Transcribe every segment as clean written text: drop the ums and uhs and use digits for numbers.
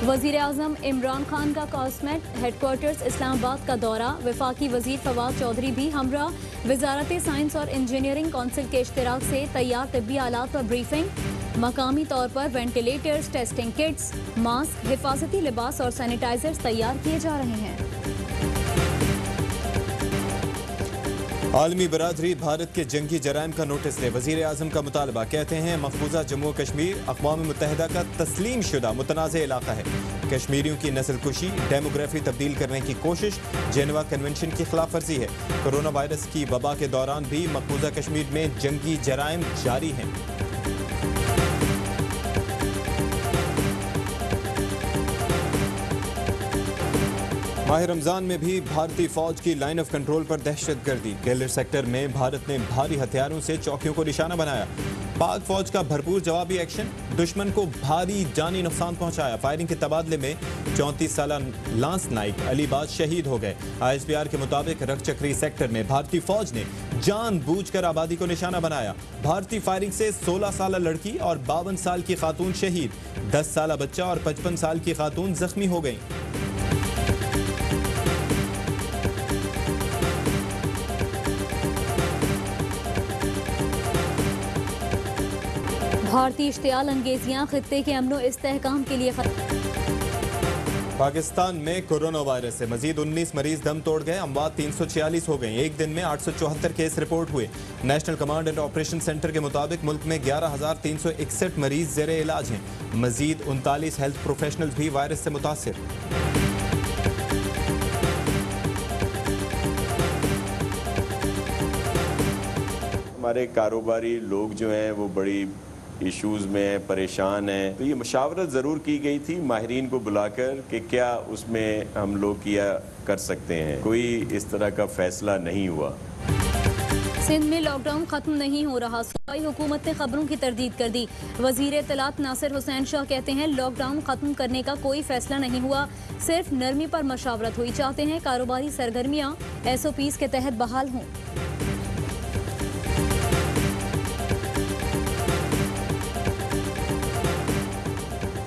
वज़ीर आज़म इमरान खान का कॉस्मेट हेडक्वार्टर्स इस्लामाबाद का दौरा। वफाकी वज़ीर फवाद चौधरी भी हमरा। वजारत साइंस और इंजीनियरिंग कौंसिल के इश्तराक से तैयार तिब्बी आलात पर ब्रीफिंग। मकामी तौर पर वेंटिलेटर्स, टेस्टिंग किट्स, मास्क, हिफाजती लिबास और सैनिटाइजर्स तैयार किए जा रहे हैं। आलमी बरादरी भारत के जंगी जराइम का नोटिस दे। वज़ीर आज़म का मुतालबा, कहते हैं मकबूजा जम्मू कश्मीर अक़वाम मुत्तहिदा का तस्लीम शुदा मुतनाज़ इलाका है। कश्मीरियों की नस्ल कुशी, डेमोग्राफी तब्दील करने की कोशिश जेनेवा कन्वेंशन की खिलाफ वर्जी है। कोरोना वायरस की वबा के दौरान भी मकबूजा कश्मीर में जंगी जराइम जारी हैं। माह रमजान में भी भारतीय फौज की लाइन ऑफ कंट्रोल पर दहशतगर्दी। केलर सेक्टर में भारत ने भारी हथियारों से चौकियों को निशाना बनाया। पाक फौज का भरपूर जवाबी एक्शन, दुश्मन को भारी जानी नुकसान पहुंचाया। फायरिंग के तबादले में 34 साला लांस नाइक अलीबाद शहीद हो गए। ISPR के मुताबिक रकचक्री सेक्टर में भारतीय फौज ने जानबूझकर आबादी को निशाना बनाया। भारतीय फायरिंग से 16 साला लड़की और 52 साल की खातून शहीद, 10 साला बच्चा और 55 साल की खातून जख्मी हो गई। भारतीय इश्तियाल अंगेजियां खित्ते के अमनो इस्तेहकाम के लिए पाकिस्तान में कोरोना वायरस से मजीद 19 मरीज दम तोड़ गए। अमवात 346 हो गई। एक दिन में 874 केस रिपोर्ट हुए। National command and operation centre के मुताबिक मुल्क में 11,361 मरीज ज़ेरे इलाज हैं। मजीद 39 हेल्थ प्रोफेशनल भी वायरस से मुतासिर। हमारे कारोबारी लोग जो हैं वो बड़ी इश्यूज़ में परेशान हैं, तो ये मशावरत ज़रूर की गई थी माहिरीन को बुलाकर कि क्या उसमें हम लोग किया कर सकते हैं। कोई इस तरह का फैसला नहीं हुआ। सिंध में लॉकडाउन खत्म नहीं हो रहा। सूबाई हुकूमत ने खबरों की तरदीद कर दी। वजीर इत्तलात नासिर हुसैन शाह कहते हैं लॉकडाउन खत्म करने का कोई फैसला नहीं हुआ, सिर्फ नरमी पर मशावरत हुई। चाहते हैं कारोबारी सरगर्मियाँ SOPs के तहत बहाल हों।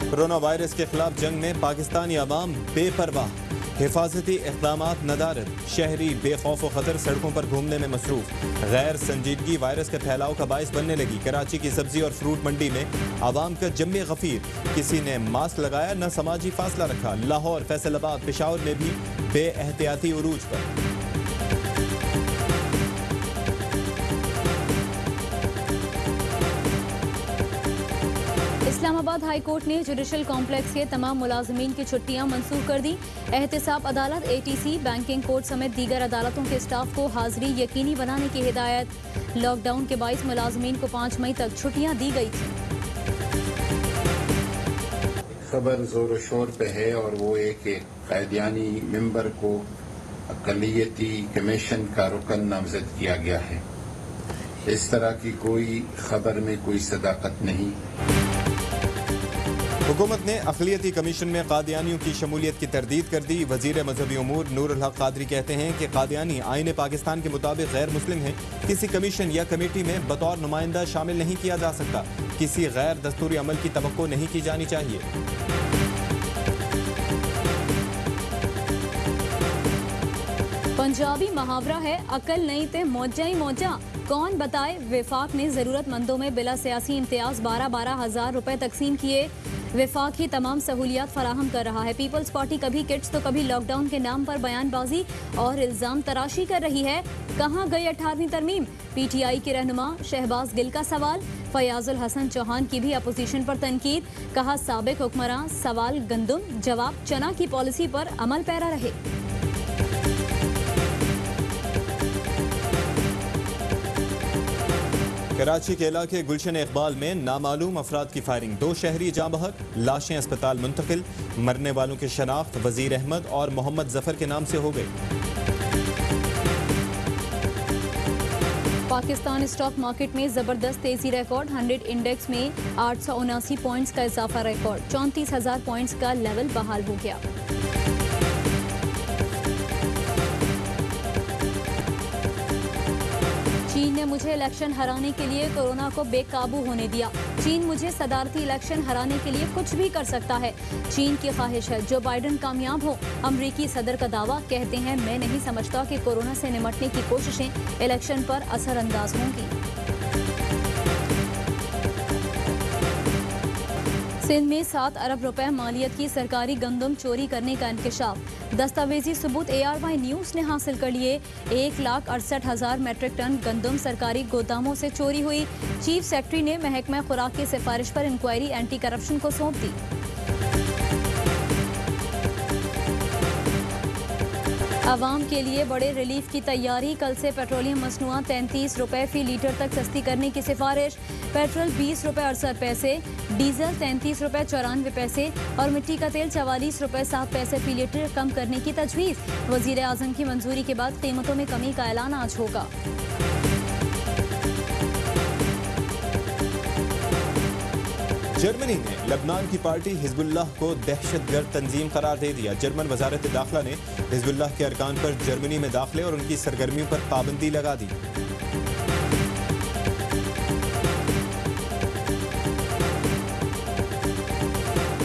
कोरोना वायरस के खिलाफ जंग में पाकिस्तानी अवाम बेपरवाह। हिफाजती इक़दामात नदारद, शहरी बेखौफ व खतर सड़कों पर घूमने में मसरूफ। गैर संजीदगी वायरस के फैलाव का बायस बनने लगी। कराची की सब्जी और फ्रूट मंडी में आवाम का जम्मे गफीर, किसी ने मास्क लगाया न समाजी फासला रखा। लाहौर, फैसलाबाद, पेशावर में भी बेएहतियाती उरूज पर। इस्लामाबाद हाई कोर्ट ने जुडिशल कॉम्प्लेक्स के तमाम मुलाजमीन की छुट्टियां मंसूख कर दी। एहतिसाब अदालत, ATC, बैंकिंग कोर्ट समेत दीगर अदालतों के स्टाफ को हाजिरी यकीनी बनाने की हिदायत। लॉकडाउन के बाइस मुलाजमीन को 5 मई तक छुट्टियां दी गई थी। खबर जोर शोर पे है और वो एक कायदियानी मेंबर को अक़लियती कमीशन का रुकन नामजद किया गया है। इस तरह की कोई खबर में कोई सदाकत नहीं। हुकूमत ने अक़लियती कमीशन में कादियानियों की शमूलियत की तरदीद कर दी। वज़ीर मजहबी उमूर नूरुल हक कादरी कहते हैं कि कादियानी आईन पाकिस्तान के मुताबिक गैर मुस्लिम हैं। किसी कमीशन या कमेटी में बतौर नुमाइंदा शामिल नहीं किया जा सकता। किसी गैर दस्तूरी अमल की तवक्को नहीं की जानी चाहिए। पंजाबी मुहावरा है, अकल नहीं ते मौजा ही मौजा। कौन बताए? विफाक ने जरूरतमंदों में बिला सियासी इम्तियाज 12-12 हज़ार रुपए तकसीम किए। विफाक ही तमाम सहूलियात फराहम कर रहा है। पीपल्स पार्टी कभी किट्स तो कभी लॉकडाउन के नाम पर बयानबाजी और इल्जाम तराशी कर रही है। कहाँ गई 18वीं तरमीम? PTI के रहनुमा शहबाज गिल का सवाल। फयाजुल हसन चौहान की भी अपोजिशन पर तनकीद। कहा साबिक हुक्मरान सवाल गंदुम, जवाब चना की पॉलिसी पर अमल पैरा रहे। कराची के इलाके गुलशन इकबाल में नामालूम अफराद की फायरिंग, 2 शहरी जाँ बहक, लाशें अस्पताल मुंतकिल। मरने वालों की शनाख्त वजीर अहमद और मोहम्मद जफर के नाम से हो गई। पाकिस्तान स्टॉक मार्केट में जबरदस्त तेजी रिकॉर्ड। 100 इंडेक्स में 879 पॉइंट्स का इजाफा रिकॉर्ड। 34,000 पॉइंट्स का लेवल बहाल हो गया। चीन ने मुझे इलेक्शन हराने के लिए कोरोना को बेकाबू होने दिया। चीन मुझे सदारती इलेक्शन हराने के लिए कुछ भी कर सकता है। चीन की ख्वाहिश है जो बाइडन कामयाब हो। अमरीकी सदर का दावा, कहते हैं मैं नहीं समझता कि कोरोना से निपटने की कोशिशें इलेक्शन पर असरअंदाज होंगी। सिंध में 7 अरब रुपए मालियत की सरकारी गंदम चोरी करने का इंकशाफ। दस्तावेजी सबूत ARY न्यूज़ ने हासिल कर लिए। 1,68,000 मेट्रिक टन गंदम सरकारी गोदामों से चोरी हुई। चीफ सेक्रेटरी ने महकमा खुराक की सिफारिश पर इंक्वायरी एंटी करप्शन को सौंप दी। आवाम के लिए बड़े रिलीफ की तैयारी। कल से पेट्रोलियम मसनूआत 33 रुपए फी लीटर तक सस्ती करने की सिफारिश। पेट्रोल 20 रुपए 68 पैसे, डीजल 33 रुपए 94 पैसे और मिट्टी का तेल 44 रुपए 7 पैसे फी लीटर कम करने की तजवीज़। वज़ीर आज़म की मंजूरी के बाद कीमतों में कमी का ऐलान आज होगा। जर्मनी ने लबनान की पार्टी हिजबुल्लाह को दहशतगर्द तंजीम करार दे दिया। जर्मन वजारत दाखिला ने हिजबुल्लाह के अरकान पर जर्मनी में दाखिले और उनकी सरगर्मियों पर पाबंदी लगा दी।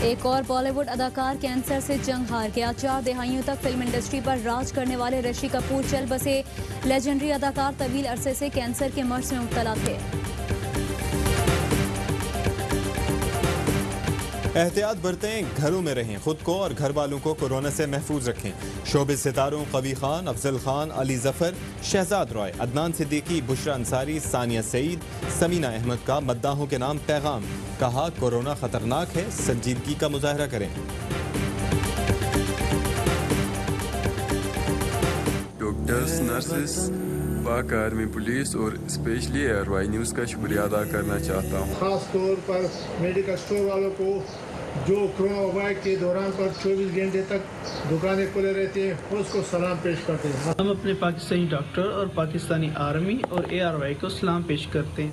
एक और बॉलीवुड अदाकार कैंसर से जंग हार गया। 4 दहाइयों तक फिल्म इंडस्ट्री पर राज करने वाले ऋषि कपूर चल बसे। लेजेंडरी अदाकार तवील अरसे से कैंसर के मर्ज में मुब्तला थे। एहतियात बरतें, घरों में रहें, खुद को और घर वालों को कोरोना से महफूज रखें। शोबिस सितारों कवी खान, अफजल खान, अली जफर, शहजाद रॉय, अदनान सिद्दीकी, बुशरा अंसारी, सानिया सईद, समीना अहमद का मद्दाहों के नाम पैगाम। कहा कोरोना खतरनाक है, संजीदगी का मुजाहरा करें। डॉक्टर्स, नर्सेस, पाक आर्मी, पुलिस और स्पेशली ARY न्यूज़ का शुक्रिया अदा करना चाहता हूँ। खास तौर पर मेडिकल स्टोर वालों को जो कोरोना वबा के दौरान पर 24 घंटे तक दुकानें खुले रहती हैं, उसको सलाम पेश करते हैं। हम अपने पाकिस्तानी डॉक्टर और पाकिस्तानी आर्मी और ARY को सलाम पेश करते हैं।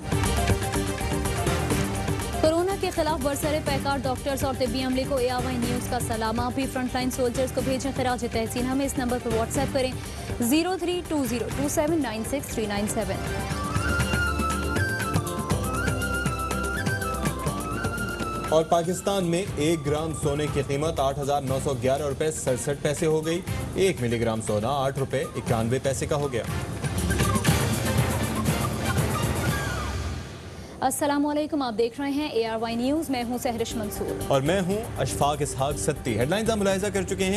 कोरोना के खिलाफ बरसरे पैकार डॉक्टर्स और तिब्बी अमले को ARY न्यूज़ का सलाम। आप भी फ्रंटलाइन सोल्जर्स को भेजें खिराज तहसीन। हमें इस नंबर पर व्हाट्सएप करें 03202796 और पाकिस्तान में 1 ग्राम सोने की कीमत 8,911 रुपए 67 पैसे हो गई। 1 मिलीग्राम सोना 8 रुपए 91 पैसे का हो गया। अस्सलामुअलैकुम, आप देख रहे हैं ARY न्यूज़। मैं हूं सहरिश मंसूर और मैं हूं अशफाक इसहाक सत्ती। हेडलाइंस आप मुलाहिजा कर चुके हैं।